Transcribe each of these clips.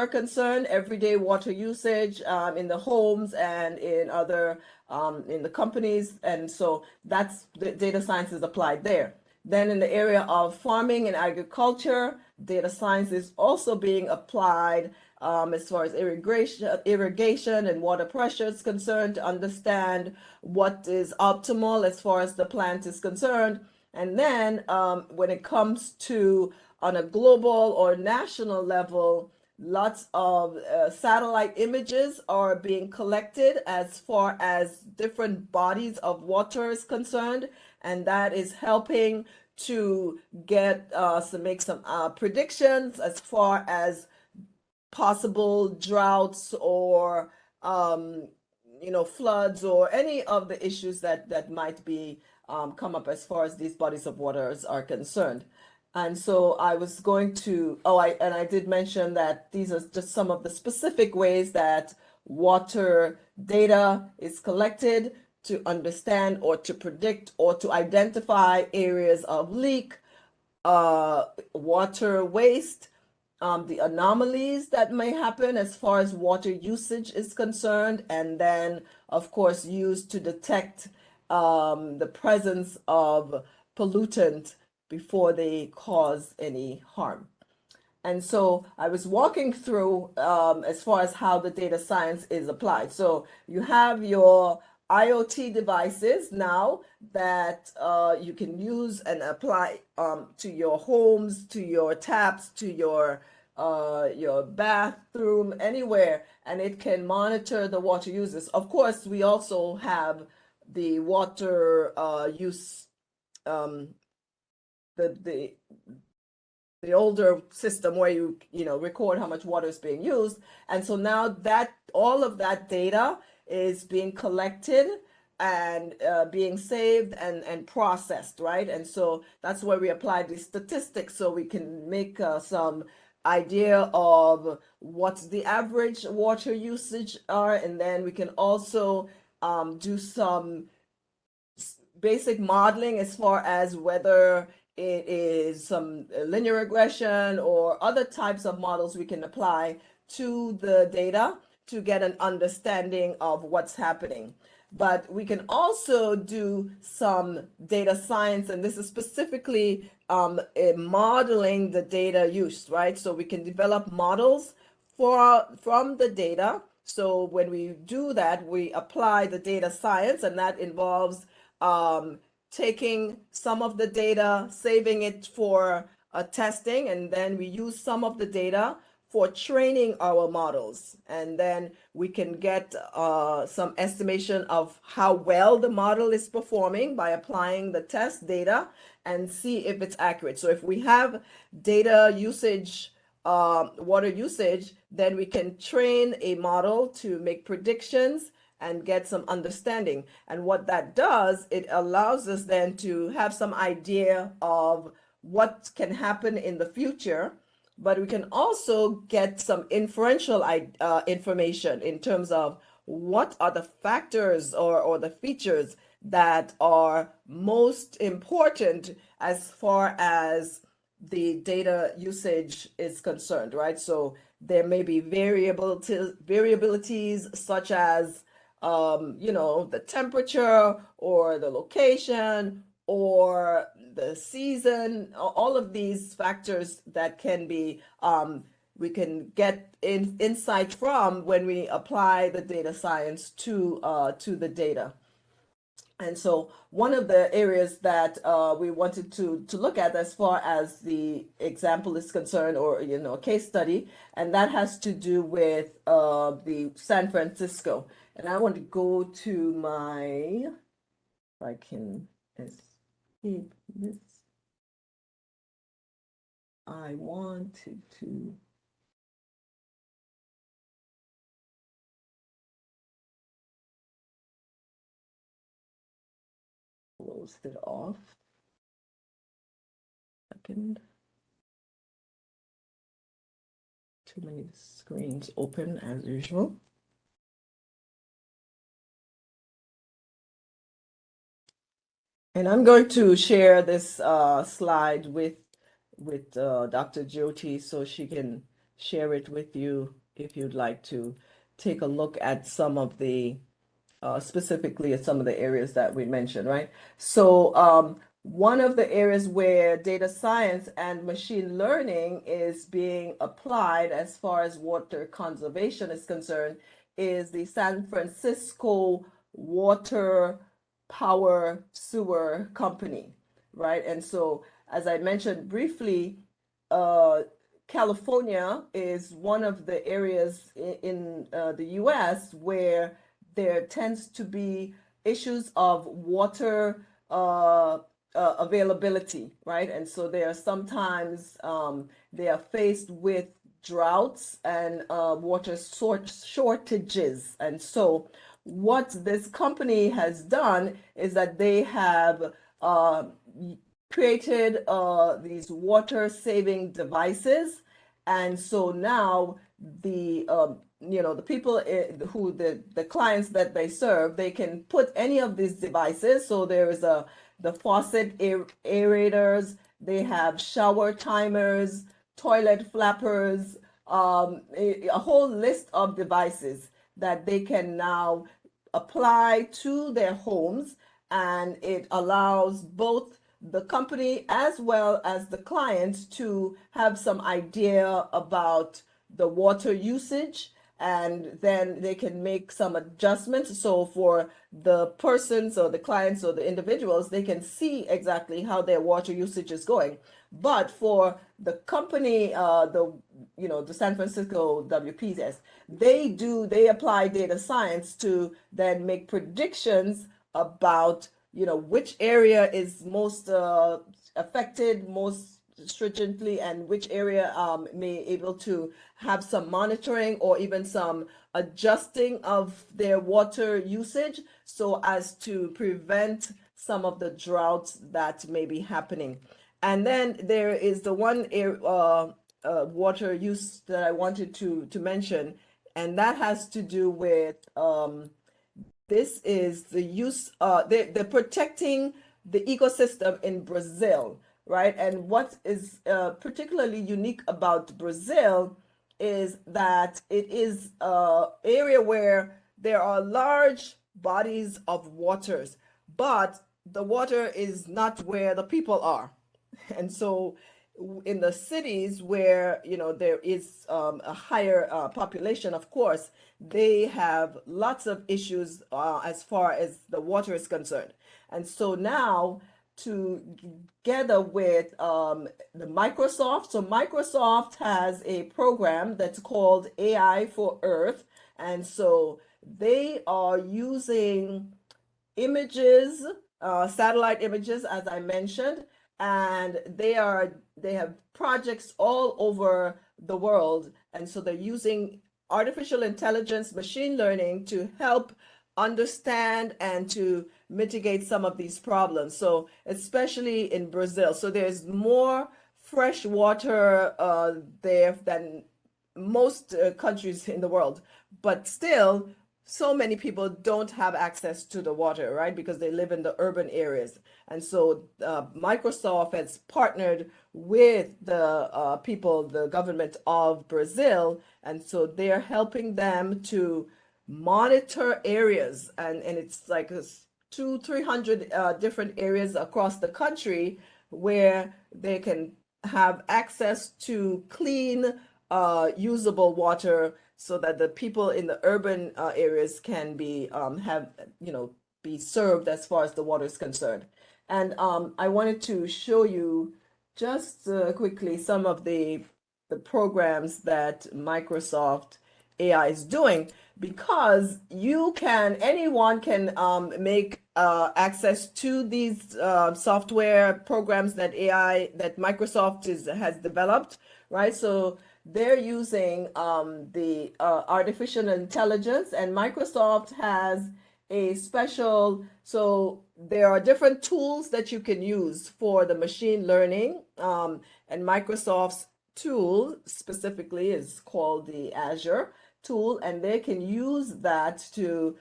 are concerned, everyday water usage in the homes and in other in the companies, and so that's the data science is applied there. Then in the area of farming and agriculture, data science is also being applied as far as irrigation and water pressure is concerned, to understand what is optimal as far as the plant is concerned. And then when it comes to on a global or national level, lots of satellite images are being collected as far as different bodies of water is concerned, and that is helping to get make some predictions as far as possible droughts or floods or any of the issues that might be come up as far as these bodies of waters are concerned. And so I was going to, I did mention that these are just some of the specific ways that water data is collected to understand or to predict or to identify areas of leak, water waste, the anomalies that may happen as far as water usage is concerned, and then, of course, used to detect the presence of pollutant before they cause any harm. And so I was walking through as far as how the data science is applied. So you have your IoT devices now that you can use and apply to your homes, to your taps, to your bathroom, anywhere, and it can monitor the water uses. Of course, we also have the water use, the older system where you record how much water is being used. And so now that all of that data is being collected and being saved and processed, right? And so that's where we apply the statistics, so we can make some idea of what's the average water usage are, and then we can also do some basic modeling as far as whether it is some linear regression or other types of models we can apply to the data to get an understanding of what's happening. But we can also do some data science, and this is specifically modeling the data use, right? So we can develop models from the data. So when we do that, we apply the data science, and that involves taking some of the data, saving it for testing, and then we use some of the data for training our models. And then we can get some estimation of how well the model is performing by applying the test data and see if it's accurate. So if we have data usage, water usage, then we can train a model to make predictions and get some understanding. And what that does, it allows us then to have some idea of what can happen in the future, but we can also get some inferential information in terms of what are the factors or the features that are most important as far as the data usage is concerned, right? So there may be variabilities such as the temperature or the location or the season, all of these factors that can be we can get insight from when we apply the data science to the data. And so one of the areas that we wanted to look at as far as the example is concerned, or a case study, and that has to do with the San Francisco. And I want to go to my, if I can escape this. I wanted to close it off. Second. Too many screens open as usual. And I'm going to share this slide with Dr. Jyoti so she can share it with you if you'd like to take a look at some of the specifically at some of the areas that we mentioned, right? So, one of the areas where data science and machine learning is being applied as far as water conservation is concerned is the San Francisco Water Power Sewer Company, right? And so, as I mentioned briefly, uh, California is one of the areas in the US where there tends to be issues of water availability, right? And so they are sometimes they are faced with droughts and water shortages. And so what this company has done is that they have uh, created these water saving devices. And so now the people who the clients that they serve, they can put any of these devices. So there is the faucet aerators, they have shower timers, toilet flappers, a whole list of devices that they can now apply to their homes, and it allows both the company as well as the client to have some idea about the water usage, and then they can make some adjustments. So for the persons or the clients or the individuals, they can see exactly how their water usage is going. But for the company, the San Francisco WPS, they apply data science to then make predictions about which area is most affected most stringently, and which area may able to have some monitoring or even some adjusting of their water usage so as to prevent some of the droughts that may be happening. And then there is the one water use that I wanted to mention, and that has to do with this is the use, they're protecting the ecosystem in Brazil, right? And what is particularly unique about Brazil is that it is an area where there are large bodies of waters, but the water is not where the people are. And so in the cities where there is a higher population, of course, they have lots of issues as far as the water is concerned. And so now, together with the Microsoft, so Microsoft has a program that's called AI for Earth. And so they are using images, satellite images, as I mentioned, and they have projects all over the world. And so they're using artificial intelligence, machine learning to help understand and to mitigate some of these problems. So especially in Brazil, so there's more fresh water there than most countries in the world, but still so many people don't have access to the water, right? Because they live in the urban areas. And so Microsoft has partnered with the people, the government of Brazil. And so they're helping them to monitor areas. And it's like 300 different areas across the country where they can have access to clean, usable water, so that the people in the urban areas can be be served as far as the water is concerned. And I wanted to show you just quickly some of the programs that Microsoft AI is doing, because anyone can make access to these software programs that Microsoft has developed, right? So they're using the artificial intelligence, and Microsoft has so there are different tools that you can use for the machine learning, and Microsoft's tool specifically is called the Azure tool, and they can use that to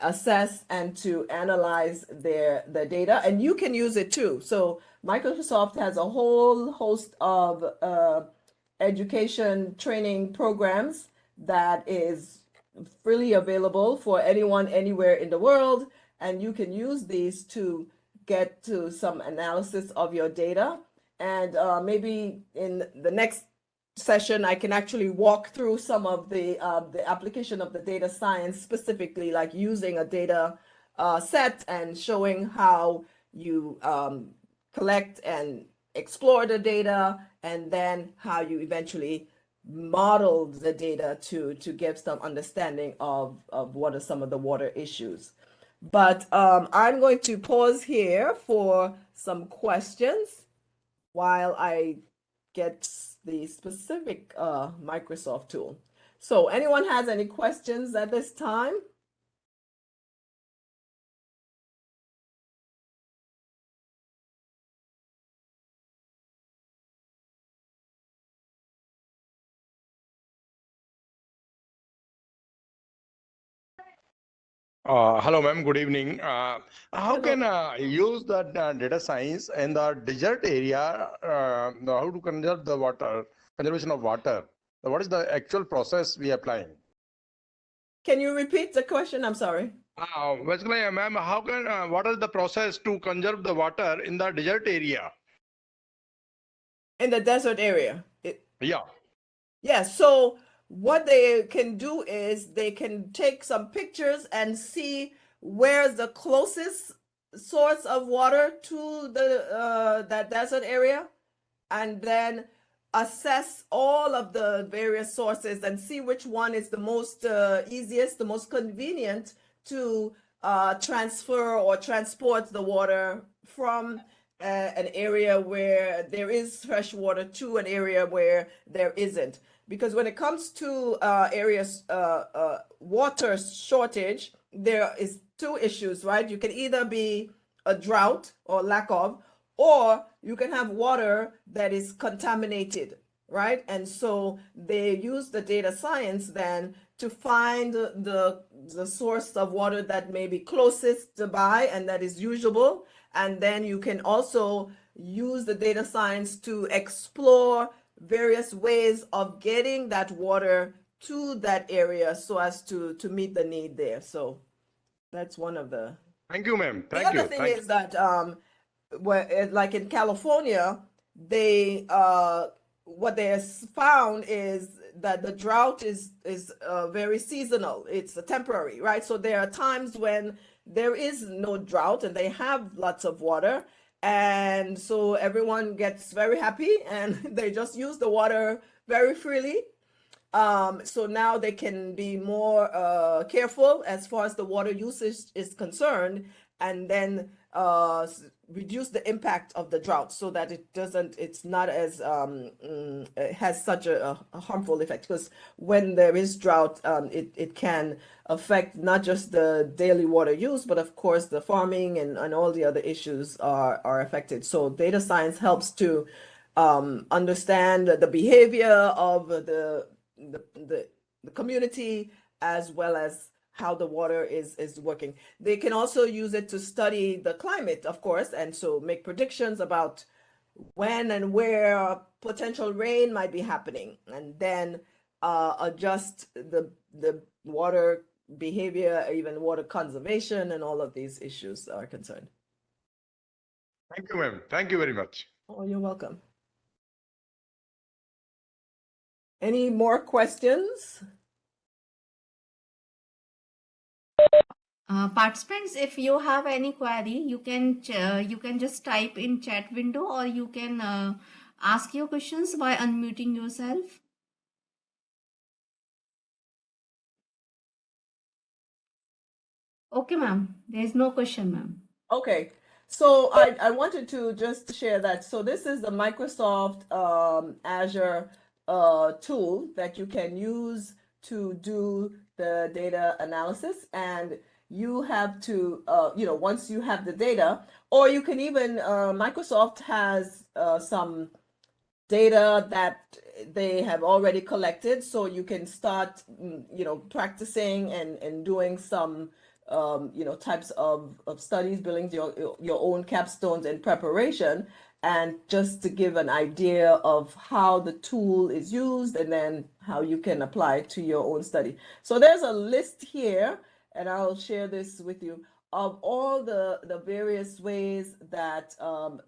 assess and to analyze the data, and you can use it too. So Microsoft has a whole host of education training programs that is freely available for anyone anywhere in the world, and you can use these to get to some analysis of your data. And maybe in the next session, I can actually walk through some of the application of the data science, specifically like using a data set and showing how you collect and explore the data, and then how you eventually model the data to give some understanding of what are some of the water issues. But I'm going to pause here for some questions while I get the specific Microsoft tool. So anyone has any questions at this time? Hello, ma'am. Good evening. How Hello. can use the data science in the desert area? How to conserve the water, conservation of water? What is the actual process we applying? Can you repeat the question? I'm sorry. Basically, ma'am, how can what is the process to conserve the water in the desert area? In the desert area. Yeah. Yeah, so what they can do is they can take some pictures and see where's the closest source of water to the that desert area, and then assess all of the various sources and see which one is the most easiest, the most convenient to transfer or transport the water from an area where there is fresh water to an area where there isn't. Because when it comes to areas water shortage, there is two issues, right? You can either be a drought or lack of, or you can have water that is contaminated, right? And so they use the data science then to find the source of water that may be closest to buy and that is usable. And then you can also use the data science to explore various ways of getting that water to that area so as to meet the need there. So that's one of the. Thank you, ma'am. The Thank other you. thing Thank is that like in California, they what they has found is that the drought is very seasonal. It's temporary, right? So there are times when there is no drought and they have lots of water, and so everyone gets very happy and they just use the water very freely. So now they can be more careful as far as the water usage is concerned, and then reduce the impact of the drought so that it's not as it has such a harmful effect. Because when there is drought, it can affect not just the daily water use, but of course the farming and all the other issues are affected. So data science helps to understand the behavior of the community, as well as how the water is working. They can also use it to study the climate, of course, and so make predictions about when and where potential rain might be happening, and then adjust the water behavior, even water conservation, and all of these issues are concerned. Thank you, ma'am. Thank you very much. Oh, you're welcome. Any more questions? Participants, if you have any query, you can just type in chat window, or you can ask your questions by unmuting yourself. Okay, ma'am. There is no question, ma'am. Okay, so I wanted to just share that. So this is the Microsoft Azure tool that you can use to do the data analysis, and you have to, once you have the data, or you can even, Microsoft has some data that they have already collected, so you can start practicing and doing some types of studies, building your own capstones in preparation. and just to give an idea of how the tool is used and then how you can apply it to your own study. So there's a list here, and I'll share this with you, of all the various ways that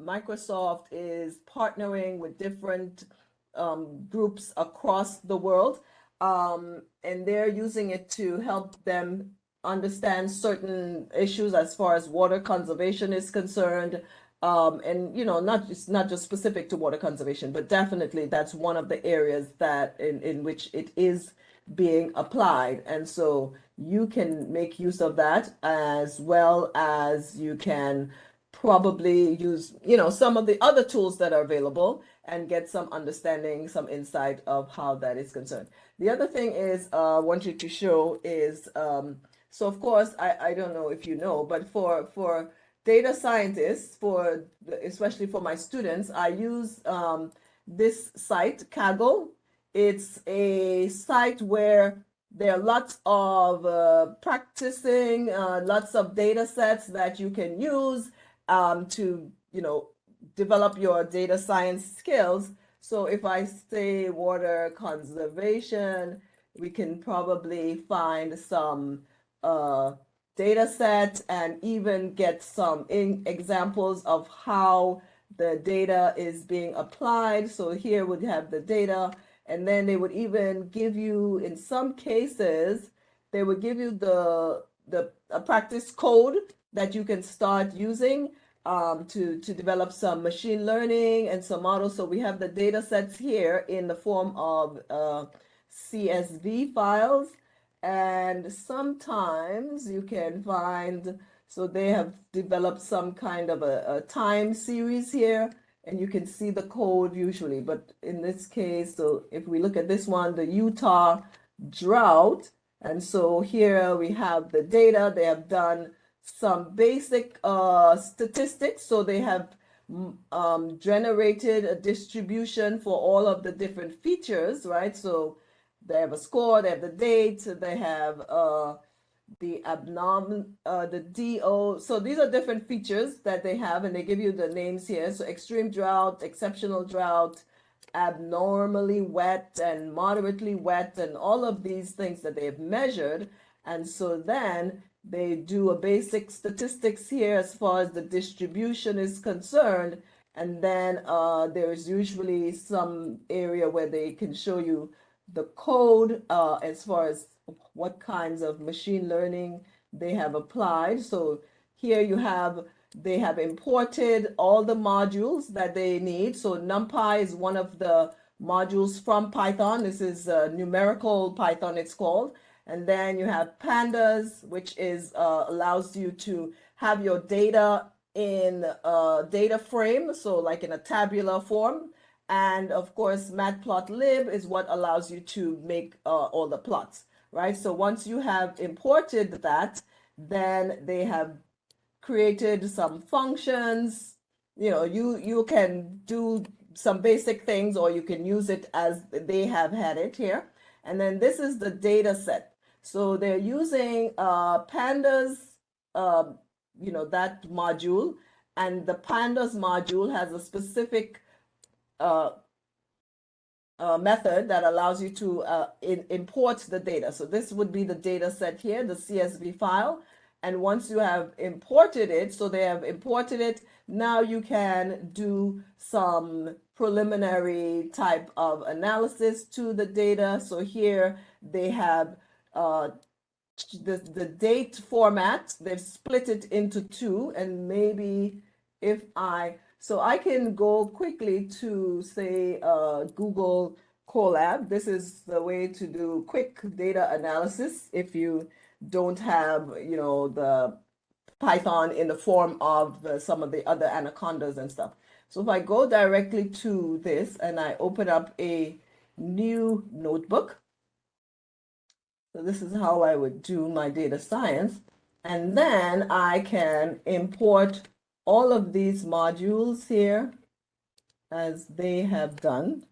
Microsoft is partnering with different groups across the world. And they're using it to help them understand certain issues as far as water conservation is concerned. And not just specific to water conservation, but definitely that's one of the areas that in which it is being applied. And so you can make use of that, as well as you can probably use, some of the other tools that are available and get some understanding, some insight of how that is concerned. The other thing is, I want you to show is, so of course, I don't know if you know, but for data scientists, especially for my students, I use this site, Kaggle. It's a site where there are lots of practicing, lots of data sets that you can use to, develop your data science skills. So if I say water conservation, we can probably find some data set and even get some examples of how the data is being applied. So here we have the data, and then they would even give you, in some cases, they would give you a practice code that you can start using to develop some machine learning and some models. So we have the data sets here in the form of CSV files. And sometimes you can find, so they have developed some kind of a time series here, and you can see the code usually. But in this case, so if we look at this one, the Utah drought, and so here we have the data. They have done some basic statistics. So they have generated a distribution for all of the different features, right? So they have a score, they have the date, they have the abnormal, the DO. So these are different features that they have, and they give you the names here. So extreme drought, exceptional drought, abnormally wet, and moderately wet, and all of these things that they've measured. And so then they do a basic statistics here as far as the distribution is concerned. And then there's usually some area where they can show you the code as far as what kinds of machine learning they have applied. So here they have imported all the modules that they need. So NumPy is one of the modules from Python. This is numerical Python, it's called. And then you have Pandas, which is allows you to have your data in a data frame, so like in a tabular form. And of course, matplotlib is what allows you to make all the plots, right? So once you have imported that, then they have created some functions. You can do some basic things, or you can use it as they have had it here. And then this is the data set. So they're using Pandas, that module, and the Pandas module has a specific method that allows you to import the data. So this would be the data set here, the CSV file. And once you have imported it, so they have imported it, now you can do some preliminary type of analysis to the data. So here they have the date format. They've split it into two, and maybe so I can go quickly to say Google Colab. This is the way to do quick data analysis if you don't have, the Python in the form of some of the other anacondas and stuff. So if I go directly to this and I open up a new notebook, so this is how I would do my data science. And then I can import all of these modules here as they have done.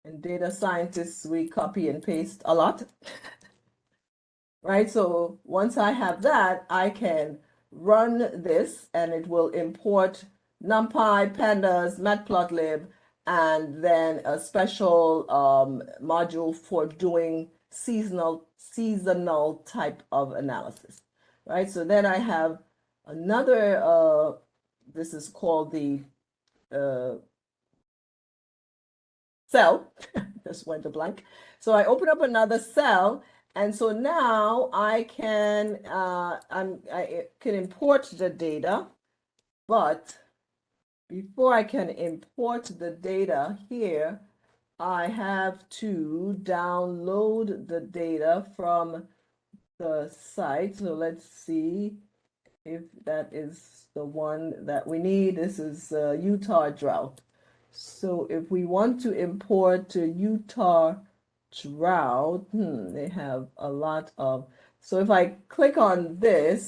And data scientists, we copy and paste a lot. Right? So once I have that, I can run this and it will import NumPy, Pandas, Matplotlib, and then a special module for doing seasonal type of analysis, right? So then I have another, this is called the cell, just went to blank. So I open up another cell, and so now I can import the data, but before I can import the data here, I have to download the data from the site. So let's see if that is the one that we need. This is Utah drought. So if we want to import to Utah drought, they have a lot of, so if I click on this,